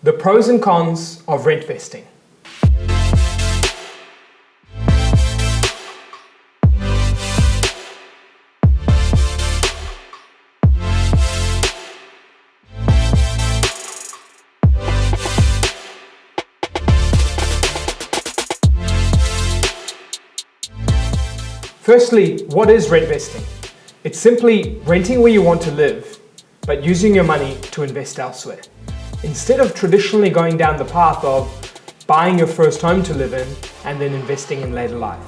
The pros and cons of rent vesting. Firstly, what is rent vesting? It's simply renting where you want to live, but using your money to invest elsewhere. Instead of traditionally going down the path of buying your first home to live in and then investing in later life.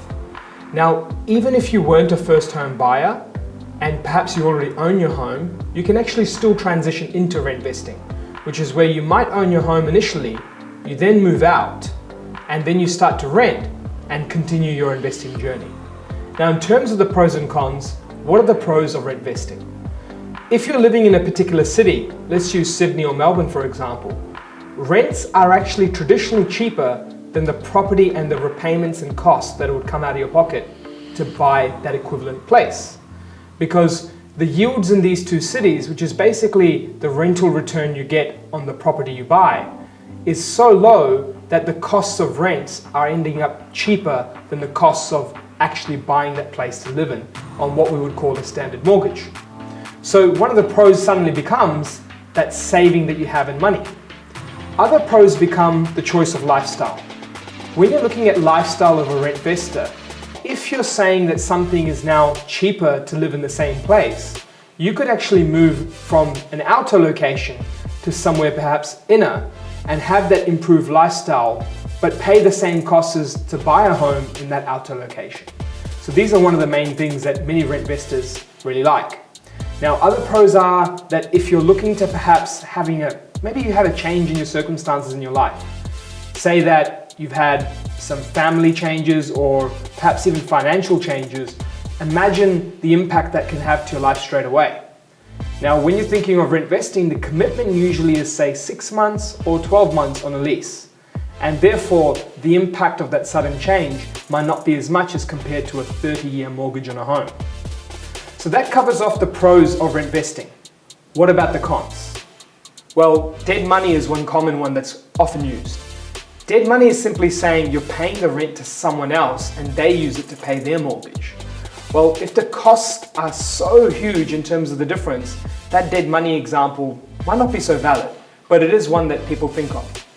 Now, even if you weren't a first home buyer and perhaps you already own your home, you can actually still transition into rent vesting, which is where you might own your home initially, you then move out, and then you start to rent and continue your investing journey. Now, in terms of the pros and cons, what are the pros of rent vesting? If you're living in a particular city, let's use Sydney or Melbourne for example, rents are actually traditionally cheaper than the property and the repayments and costs that would come out of your pocket to buy that equivalent place. Because the yields in these two cities, which is basically the rental return you get on the property you buy, is so low that the costs of rents are ending up cheaper than the costs of actually buying that place to live in on what we would call a standard mortgage. So one of the pros suddenly becomes that saving that you have in money. Other pros become the choice of lifestyle. When you're looking at lifestyle of a rentvestor, if you're saying that something is now cheaper to live in the same place, you could actually move from an outer location to somewhere perhaps inner and have that improved lifestyle, but pay the same costs as to buy a home in that outer location. So these are one of the main things that many rentvestors really like. Now, other pros are that if you're looking to perhaps maybe you had a change in your circumstances in your life. Say that you've had some family changes or perhaps even financial changes. Imagine the impact that can have to your life straight away. Now, when you're thinking of rent vesting, the commitment usually is say 6 months or 12 months on a lease. And therefore, the impact of that sudden change might not be as much as compared to a 30-year mortgage on a home. So that covers off the pros of rent vesting. What about the cons? Well, dead money is one common one that's often used. Dead money is simply saying you're paying the rent to someone else and they use it to pay their mortgage. Well, if the costs are so huge in terms of the difference, that dead money example might not be so valid, but it is one that people think of.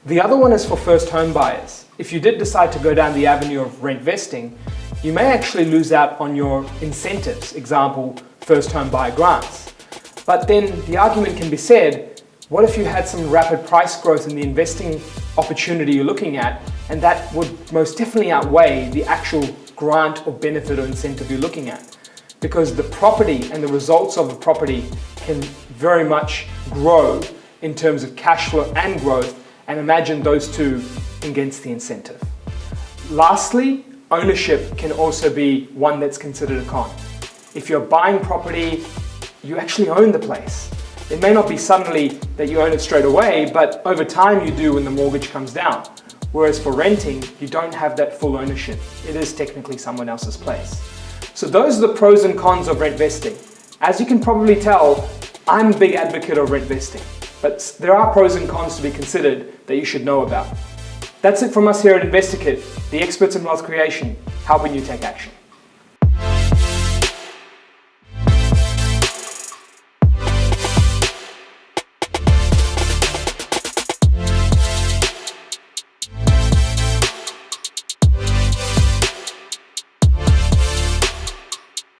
The other one is for first home buyers. If you did decide to go down the avenue of rent vesting, you may actually lose out on your incentives, example, first home buyer grants. But then the argument can be said, what if you had some rapid price growth in the investing opportunity you're looking at, and that would most definitely outweigh the actual grant or benefit or incentive you're looking at? Because the property and the results of the property can very much grow in terms of cash flow and growth, and imagine those two against the incentive. Lastly, ownership can also be one that's considered a con. If you're buying property, you actually own the place. It may not be suddenly that you own it straight away, but over time you do when the mortgage comes down. Whereas for renting, you don't have that full ownership. It is technically someone else's place. So those are the pros and cons of rent vesting. As you can probably tell, I'm a big advocate of rent vesting, but there are pros and cons to be considered that you should know about. That's it from us here at InvestorKit, the experts in wealth creation, helping you take action.